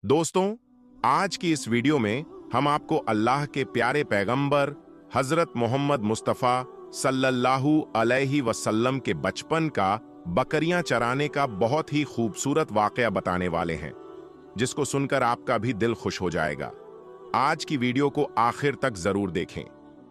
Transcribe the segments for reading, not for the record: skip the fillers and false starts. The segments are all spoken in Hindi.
दोस्तों, आज की इस वीडियो में हम आपको अल्लाह के प्यारे पैगंबर हजरत मोहम्मद मुस्तफ़ा सल्लल्लाहु अलैहि वसल्लम के बचपन का बकरियां चराने का बहुत ही खूबसूरत वाकया बताने वाले हैं, जिसको सुनकर आपका भी दिल खुश हो जाएगा। आज की वीडियो को आखिर तक जरूर देखें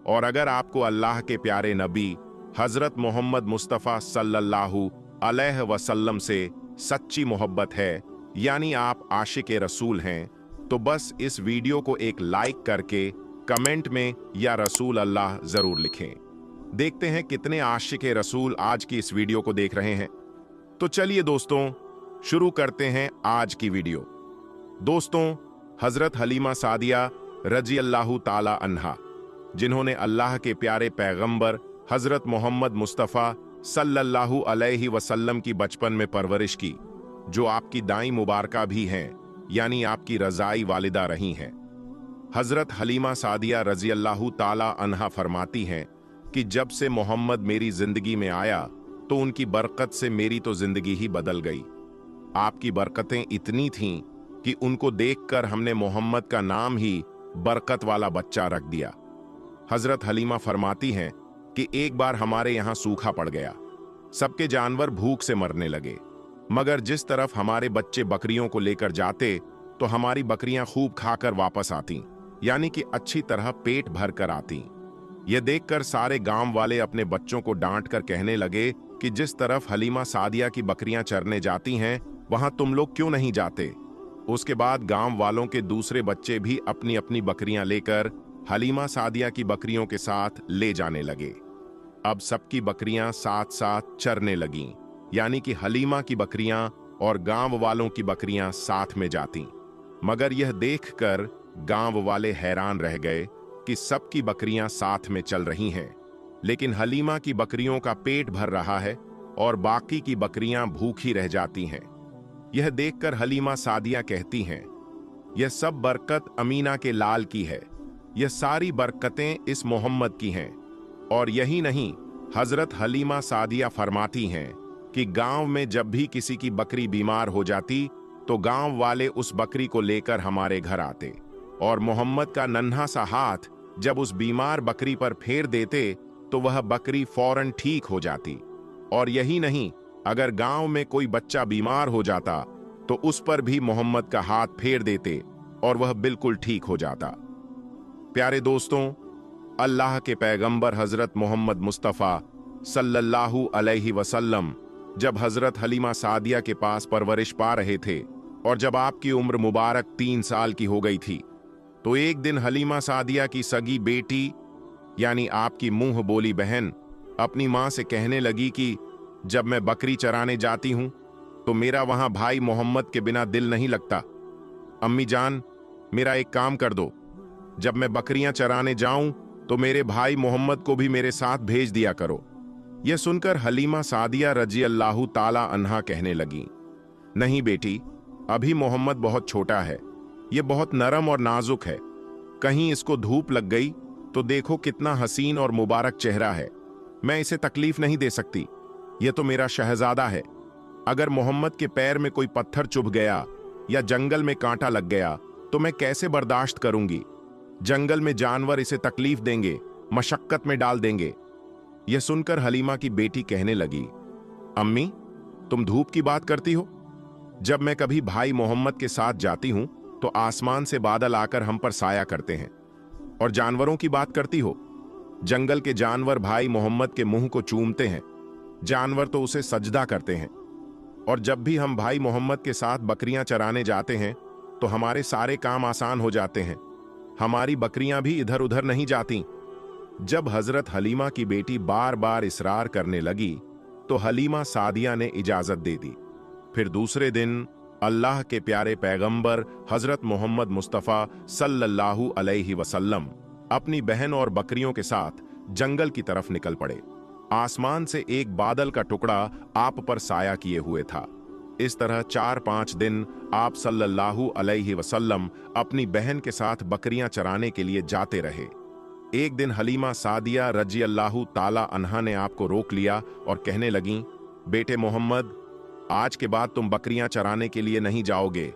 और अगर आपको अल्लाह के प्यारे नबी हजरत मोहम्मद मुस्तफ़ा सल्लल्लाहु अलैहि वसल्लम से सच्ची मोहब्बत है, यानी आप आशिक़ रसूल हैं, तो बस इस वीडियो को एक लाइक करके कमेंट में या रसूल अल्लाह जरूर लिखें। देखते हैं कितने आशिक़ रसूल आज की इस वीडियो को देख रहे हैं। तो चलिए दोस्तों, शुरू करते हैं आज की वीडियो। दोस्तों, हजरत हलीमा सादिया रजी अल्लाहु ताला अन्हा, जिन्होंने अल्लाह के प्यारे पैगंबर हजरत मोहम्मद मुस्तफ़ा सल्लल्लाहु अलैहि वसल्लम की बचपन में परवरिश की, जो आपकी दाई मुबारका भी हैं, यानी आपकी रज़ाई वालिदा रही हैं। हजरत हलीमा सादिया रजी अल्लाहु ताला अन्हा फरमाती हैं कि जब से मोहम्मद मेरी जिंदगी में आया तो उनकी बरकत से मेरी तो जिंदगी ही बदल गई। आपकी बरकतें इतनी थीं कि उनको देखकर हमने मोहम्मद का नाम ही बरकत वाला बच्चा रख दिया। हजरत हलीमा फरमाती हैं कि एक बार हमारे यहाँ सूखा पड़ गया, सबके जानवर भूख से मरने लगे, मगर जिस तरफ हमारे बच्चे बकरियों को लेकर जाते तो हमारी बकरियां खूब खाकर वापस आती, यानी कि अच्छी तरह पेट भर कर आती। यह देखकर सारे गांव वाले अपने बच्चों को डांट कर कहने लगे कि जिस तरफ हलीमा सादिया की बकरियां चरने जाती हैं, वहां तुम लोग क्यों नहीं जाते। उसके बाद गांव वालों के दूसरे बच्चे भी अपनी अपनी बकरियां लेकर हलीमा सादिया की बकरियों के साथ ले जाने लगे। अब सबकी बकरियां साथ साथ चरने लगीं, यानी कि हलीमा की बकरियां और गांव वालों की बकरियां साथ में जातीं। मगर यह देखकर गांव वाले हैरान रह गए कि सबकी बकरियां साथ में चल रही हैं, लेकिन हलीमा की बकरियों का पेट भर रहा है और बाकी की बकरियां भूखी रह जाती हैं। यह देखकर हलीमा सादिया कहती हैं, यह सब बरकत अमीना के लाल की है, यह सारी बरकतें इस मोहम्मद की हैं। और यही नहीं, हजरत हलीमा सादिया फरमाती हैं कि गांव में जब भी किसी की बकरी बीमार हो जाती तो गांव वाले उस बकरी को लेकर हमारे घर आते और मोहम्मद का नन्हा सा हाथ जब उस बीमार बकरी पर फेर देते तो वह बकरी फौरन ठीक हो जाती। और यही नहीं, अगर गांव में कोई बच्चा बीमार हो जाता तो उस पर भी मोहम्मद का हाथ फेर देते और वह बिल्कुल ठीक हो जाता। प्यारे दोस्तों, अल्लाह के पैगंबर हजरत मोहम्मद मुस्तफ़ा सल्लल्लाहु अलैहि वसल्लम जब हजरत हलीमा सादिया के पास परवरिश पा रहे थे और जब आपकी उम्र मुबारक 3 साल की हो गई थी, तो एक दिन हलीमा सादिया की सगी बेटी यानी आपकी मुंह बोली बहन अपनी मां से कहने लगी कि जब मैं बकरी चराने जाती हूं तो मेरा वहां भाई मोहम्मद के बिना दिल नहीं लगता। अम्मी जान, मेरा एक काम कर दो, जब मैं बकरियां चराने जाऊं तो मेरे भाई मोहम्मद को भी मेरे साथ भेज दिया करो। यह सुनकर हलीमा सादिया रजी अल्लाहु ताला अन्हा कहने लगी, नहीं बेटी, अभी मोहम्मद बहुत छोटा है, यह बहुत नरम और नाजुक है, कहीं इसको धूप लग गई तो देखो कितना हसीन और मुबारक चेहरा है, मैं इसे तकलीफ नहीं दे सकती, यह तो मेरा शहजादा है। अगर मोहम्मद के पैर में कोई पत्थर चुभ गया या जंगल में कांटा लग गया तो मैं कैसे बर्दाश्त करूंगी। जंगल में जानवर इसे तकलीफ देंगे, मशक्कत में डाल देंगे। यह सुनकर हलीमा की बेटी कहने लगी, अम्मी, तुम धूप की बात करती हो? जब मैं कभी भाई मोहम्मद के साथ जाती हूं तो आसमान से बादल आकर हम पर साया करते हैं। और जानवरों की बात करती हो? जंगल के जानवर भाई मोहम्मद के मुंह को चूमते हैं, जानवर तो उसे सजदा करते हैं। और जब भी हम भाई मोहम्मद के साथ बकरियां चराने जाते हैं तो हमारे सारे काम आसान हो जाते हैं, हमारी बकरियां भी इधर उधर नहीं जाती। जब हजरत हलीमा की बेटी बार बार इसरार करने लगी तो हलीमा सादिया ने इजाजत दे दी। फिर दूसरे दिन अल्लाह के प्यारे पैगंबर हजरत मोहम्मद मुस्तफ़ा सल्लल्लाहु अलैहि वसल्लम अपनी बहन और बकरियों के साथ जंगल की तरफ निकल पड़े। आसमान से एक बादल का टुकड़ा आप पर साया किए हुए था। इस तरह 4-5 दिन आप सल्लल्लाहु अलैहि वसल्लम अपनी बहन के साथ बकरियां चराने के लिए जाते रहे। एक दिन हलीमा सादिया रजी अल्लाहु ताला अन्हा ने आपको रोक लिया और कहने लगीं, बेटे मोहम्मद, आज के बाद तुम बकरियां चराने के लिए नहीं जाओगे।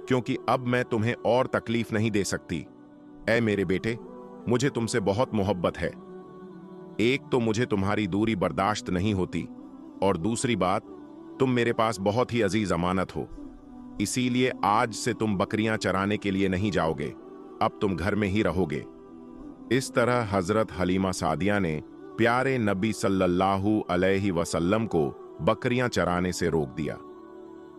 क्योंकि अब मैं तुम्हें और तकलीफ नहीं दे सकती। ऐ मेरे बेटे, मुझे तुमसे बहुत मोहब्बत है। एक तो मुझे तुम्हारी दूरी बर्दाश्त नहीं होती, और दूसरी बात, तुम मेरे पास बहुत ही अजीज अमानत हो। इसीलिए आज से तुम बकरियां चराने के लिए नहीं जाओगे, अब तुम घर में ही रहोगे। इस तरह हजरत हलीमा सादिया ने प्यारे नबी सल्लल्लाहु अलैहि वसल्लम को बकरियां चराने से रोक दिया।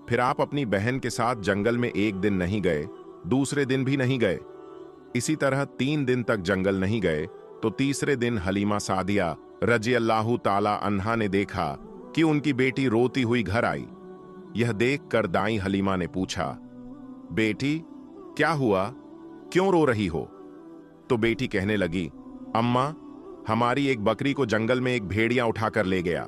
फिर आप अपनी बहन के साथ जंगल में एक दिन नहीं गए, दूसरे दिन भी नहीं गए। इसी तरह 3 दिन तक जंगल नहीं गए तो तीसरे दिन हलीमा सादिया रजी अल्लाहु ताला अन्हा ने देखा कि उनकी बेटी रोती हुई घर आई। यह देखकर दाई हलीमा ने पूछा, बेटी क्या हुआ, क्यों रो रही हो? तो बेटी कहने लगी, अम्मा, हमारी एक बकरी को जंगल में एक भेड़िया उठाकर ले गया।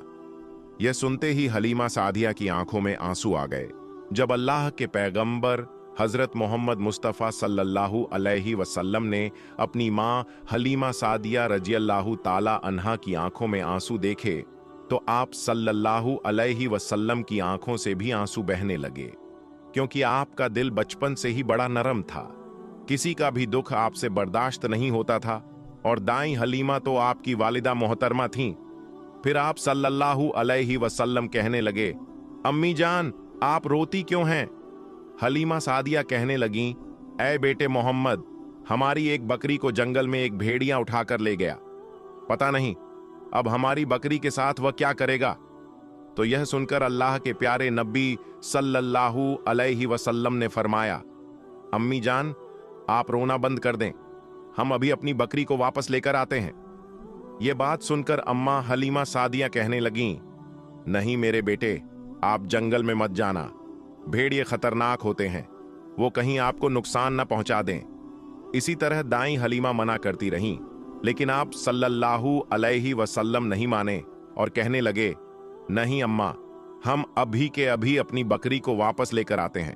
यह सुनते ही हलीमा सादिया की आंखों में आंसू आ गए। जब अल्लाह के पैगंबर हजरत मोहम्मद मुस्तफ़ा सल्लल्लाहु अलैहि वसल्लम ने अपनी मां हलीमा सादिया रजियल्लाहु ताला अन्हा की आंखों में आंसू देखे तो आप सल्लल्लाहु अलैहि वसल्लम की आंखों से भी आंसू बहने लगे, क्योंकि आपका दिल बचपन से ही बड़ा नरम था। किसी का भी दुख आपसे बर्दाश्त नहीं होता था, और दाई हलीमा तो आपकी वालिदा मोहतरमा थीं। फिर आप सल्लल्लाहु अलैहि वसल्लम कहने लगे, अम्मी जान, आप रोती क्यों हैं? हलीमा सादिया कहने लगीं, ऐ बेटे मोहम्मद, हमारी एक बकरी को जंगल में एक भेड़िया उठाकर ले गया। पता नहीं अब हमारी बकरी के साथ वह क्या करेगा। तो यह सुनकर अल्लाह के प्यारे नबी सल्लल्लाहु अलैहि वसल्लम ने फरमाया, अम्मी जान, आप रोना बंद कर दें, हम अभी अपनी बकरी को वापस लेकर आते हैं। यह बात सुनकर अम्मा हलीमा सादिया कहने लगीं, नहीं मेरे बेटे, आप जंगल में मत जाना, भेड़िए खतरनाक होते हैं, वो कहीं आपको नुकसान न पहुंचा दें। इसी तरह दाई हलीमा मना करती रहीं, लेकिन आप सल्लल्लाहु अलैहि वसल्लम नहीं माने और कहने लगे, नहीं अम्मा, हम अभी के अभी अपनी बकरी को वापस लेकर आते हैं।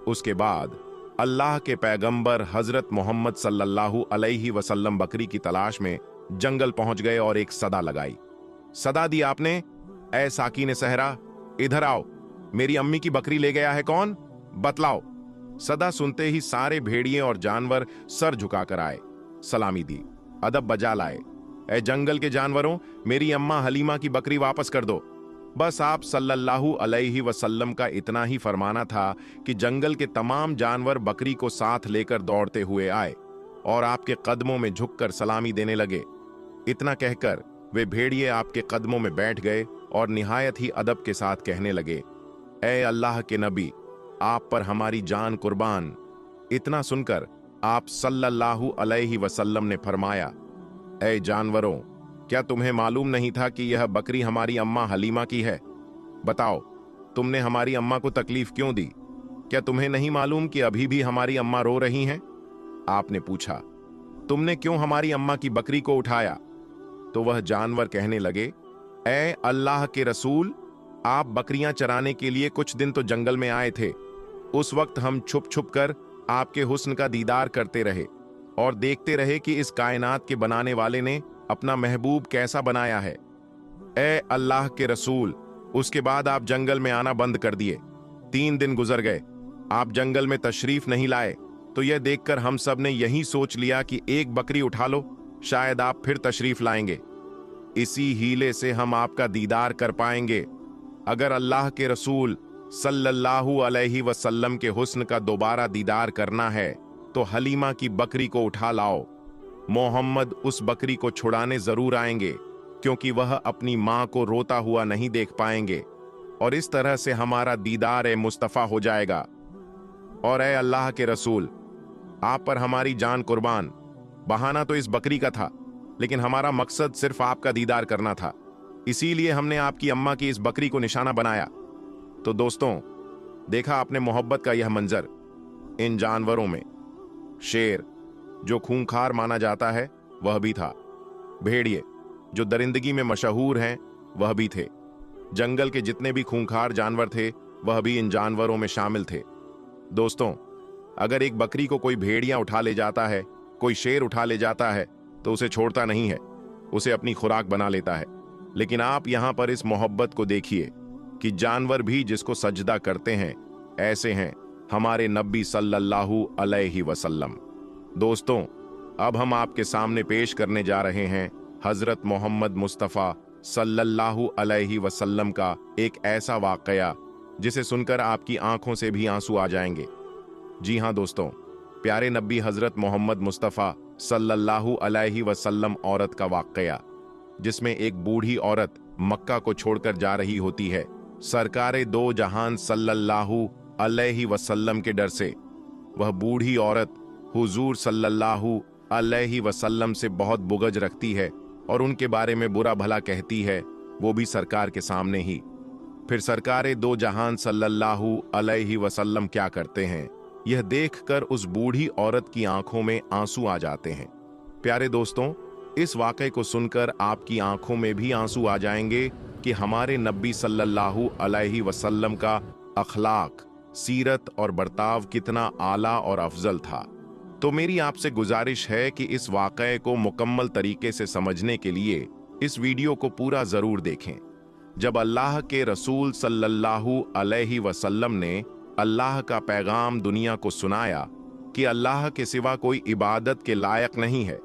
उसके बाद अल्लाह के पैगंबर हजरत मोहम्मद सल्लल्लाहु अलैहि वसल्लम बकरी की तलाश में जंगल पहुंच गए और एक सदा लगाई। सदा दी आपने, ऐ साकीन सहरा, इधर आओ, मेरी अम्मी की बकरी ले गया है कौन, बतलाओ। सदा सुनते ही सारे भेड़िए और जानवर सर झुकाकर आए, सलामी दी, अदब बजा लाए, ऐ जंगल के जानवरों, मेरी अम्मा हलीमा की बकरी वापस कर दो। बस आप सल्लल्लाहु अलैहि वसल्लम का इतना ही फरमाना था कि जंगल के तमाम जानवर बकरी को साथ लेकर दौड़ते हुए आए और आपके कदमों में झुककर सलामी देने लगे। इतना कहकर वे भेड़िए आपके कदमों में बैठ गए और निहायत ही अदब के साथ कहने लगे, ऐ अल्लाह के नबी, आप पर हमारी जान कुर्बान। इतना सुनकर आप सल्लल्लाहु अलैहि वसल्लम ने फरमाया, ऐ जानवरों, क्या तुम्हें मालूम नहीं था कि यह बकरी हमारी अम्मा हलीमा की है? बताओ, तुमने हमारी अम्मा को तकलीफ क्यों दी? क्या तुम्हें नहीं मालूम कि अभी भी हमारी अम्मा रो रही हैं? आपने पूछा, तुमने क्यों हमारी अम्मा की बकरी को उठाया? तो वह जानवर कहने लगे, ऐ अल्लाह के रसूल, आप बकरियां चराने के लिए कुछ दिन तो जंगल में आए थे। उस वक्त हम छुप छुप कर आपके हुस्न का दीदार करते रहे और देखते रहे कि इस कायनात के बनाने वाले ने अपना महबूब कैसा बनाया है। ऐ अल्लाह के रसूल, उसके बाद आप जंगल में आना बंद कर दिए। 3 दिन गुजर गए, आप जंगल में तशरीफ नहीं लाए, तो यह देखकर हम सब ने यही सोच लिया कि एक बकरी उठा लो, शायद आप फिर तशरीफ लाएंगे। इसी हीले से हम आपका दीदार कर पाएंगे। अगर अल्लाह के रसूल सल्लल्लाहु अलैहि वसल्लम के हुस्न का दोबारा दीदार करना है तो हलीमा की बकरी को उठा लाओ। मोहम्मद उस बकरी को छुड़ाने जरूर आएंगे, क्योंकि वह अपनी मां को रोता हुआ नहीं देख पाएंगे, और इस तरह से हमारा दीदार ए मुस्तफ़ा हो जाएगा। और ए अल्लाह के रसूल, आप पर हमारी जान कुर्बान। बहाना तो इस बकरी का था, लेकिन हमारा मकसद सिर्फ आपका दीदार करना था, इसीलिए हमने आपकी अम्मा की इस बकरी को निशाना बनाया। तो दोस्तों, देखा आपने मोहब्बत का यह मंजर। इन जानवरों में शेर, जो खूंखार माना जाता है, वह भी था। भेड़िए, जो दरिंदगी में मशहूर हैं, वह भी थे। जंगल के जितने भी खूंखार जानवर थे, वह भी इन जानवरों में शामिल थे। दोस्तों, अगर एक बकरी को कोई भेड़िया उठा ले जाता है, कोई शेर उठा ले जाता है, तो उसे छोड़ता नहीं है, उसे अपनी खुराक बना लेता है। लेकिन आप यहां पर इस मोहब्बत को देखिए कि जानवर भी जिसको सजदा करते हैं, ऐसे हैं हमारे नबी सल्लल्लाहु अलैहि वसल्लम। दोस्तों, अब हम आपके सामने पेश करने जा रहे हैं हजरत मोहम्मद मुस्तफ़ा सल्लल्लाहु अलैहि वसल्लम का एक ऐसा वाक़या जिसे सुनकर आपकी आंखों से भी आंसू आ जाएंगे। जी हाँ दोस्तों, प्यारे नबी हजरत मोहम्मद मुस्तफ़ा सल्लल्लाहु अलैहि वसल्लम औरत का वाक़या, जिसमें एक बूढ़ी औरत मक्का को छोड़कर जा रही होती है सरकारे दो जहान सल्लल्लाहु अलैहि वसल्लम के डर से। वह बूढ़ी औरत हुजूर सल्लल्लाहु अलैहि वसल्लम से बहुत बुगज रखती है और उनके बारे में बुरा भला कहती है, वो भी सरकार के सामने ही। फिर सरकारे दो जहान सल्लल्लाहु अलैहि वसल्लम क्या करते हैं, यह देखकर उस बूढ़ी औरत की आंखों में आंसू आ जाते हैं। प्यारे दोस्तों, इस वाक़े को सुनकर आपकी आंखों में भी आंसू आ जाएंगे कि हमारे नबी सल्लल्लाहु अलैहि वसल्लम का अखलाक, सीरत और बर्ताव कितना आला और अफजल था। तो मेरी आपसे गुजारिश है कि इस वाक़े को मुकम्मल तरीके से समझने के लिए इस वीडियो को पूरा ज़रूर देखें। जब अल्लाह के रसूल सल्लल्लाहु अलैहि वसल्लम ने अल्लाह का पैगाम दुनिया को सुनाया कि अल्लाह के सिवा कोई इबादत के लायक नहीं है,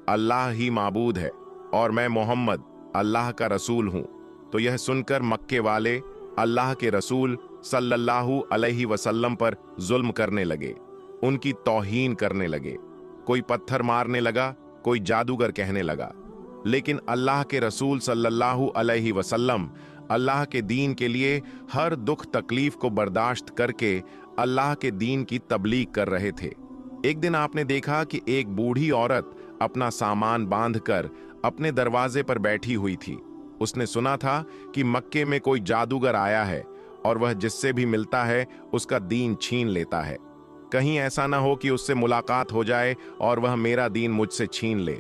अल्लाह ही माबूद है और मैं मोहम्मद अल्लाह का रसूल हूँ, तो यह सुनकर मक्के वाले अल्लाह के रसूल सल्लल्लाहु अलैहि वसल्लम पर जुल्म करने लगे, उनकी तौहीन करने लगे। कोई पत्थर मारने लगा, कोई जादूगर कहने लगा। लेकिन अल्लाह के रसूल सल्लल्लाहु अलैहि वसल्लम अल्लाह के दीन के लिए हर दुख तकलीफ को बर्दाश्त करके अल्लाह के दीन की तबलीग कर रहे थे। एक दिन आपने देखा कि एक बूढ़ी औरत अपना सामान बांधकर अपने दरवाजे पर बैठी हुई थी। उसने सुना था कि मक्के में कोई जादूगर आया है और वह जिससे भी मिलता है उसका दीन छीन लेता है। कहीं ऐसा ना हो कि उससे मुलाकात हो जाए और वह मेरा दीन मुझसे छीन ले।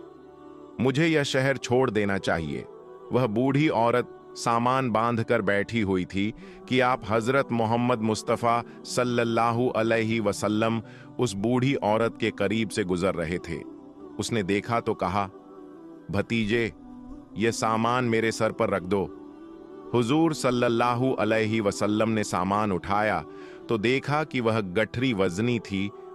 मुझे यह शहर छोड़ देना चाहिए। वह बूढ़ी औरत सामान बांधकर बैठी हुई थी कि आप हजरत मोहम्मद मुस्तफ़ा सल्लल्लाहु अलैहि वसल्लम उस बूढ़ी औरत के करीब से गुजर रहे थे। उसने देखा तो कहा, भतीजे, ये सामान मेरे सर पर रख दो। हुजूर सल्लल्लाहु अलैहि वसल्लम ने सामान उठाया तो देखा कि वह गठरी वजनी थी